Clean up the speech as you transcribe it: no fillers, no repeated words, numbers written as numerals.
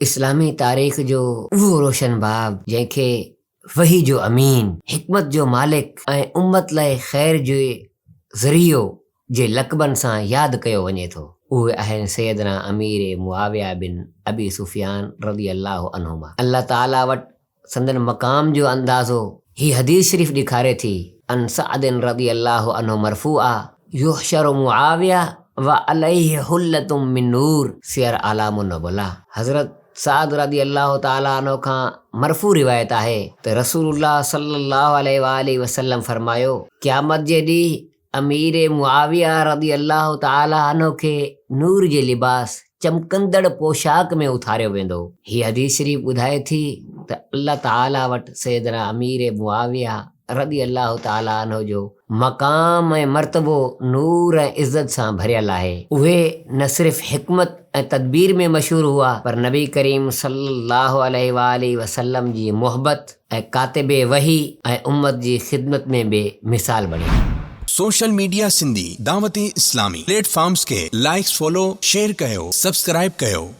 इस्लामी तारीख़ जो उहो रोशन बाब जंहिंखे वही जो अमीन, हिकमत जो मालिक ऐं उम्मत लाइ ख़ैर जो ज़रियो जे लक़बनि सां यादि कयो वञे थो। उहे आहिनि सैयदना अमीर मुआविया बिन अबी सुफियान रज़ी अल्लाहु अन्हुमा। अल्लाह ताला वटि संदन मक़ाम जो अंदाज़ो ही हदीस शरीफ़ ॾेखारे थी। अन सअदिन रज़ी अल्लाहु अन्हु मरफ़ूआ युहशरु मुआविया व अलैहि हुल्लतुम मिन नूर सियर आलामुन नुबला। हज़रत साद रज़ी अल्लाह ताला अन्हु खां मरफ़ू रिवायत आहे त रसूलुल्लाह सल्लल्लाहु अलैहि वसल्लम फरमायो, क़यामत जे ॾींहुं अमीर मुआविया रज़ी अल्लाह ताला अन्हु खे नूर जे लिबास चमकंदड़ पोशाक में उथारियो वेंदो। हीअ हदीस शरीफ़ ॿुधाए थी त अल्लाह ताला वटि सैयदना अमीर मुआविया रज़ी अल्लाह ताला अन्हु जो मक़ाम ऐं मर्तबो नूर ऐं इज़्ज़त सां भरियल आहे। उहे न सिर्फ़ हिकमत ऐं तदबीर में मशहूर हुआ, पर नबी करीम सल्लल्लाहु अलैहि वसल्लम जी मोहब्बत ऐं कातिबे वही ऐं उम्मत जी ख़िदमत में बि मिसाल बणी। Social media Sindhi Dawat Islami platforms के लाइक्स फॉलो शेयर कयो, सब्सक्राइब कयो।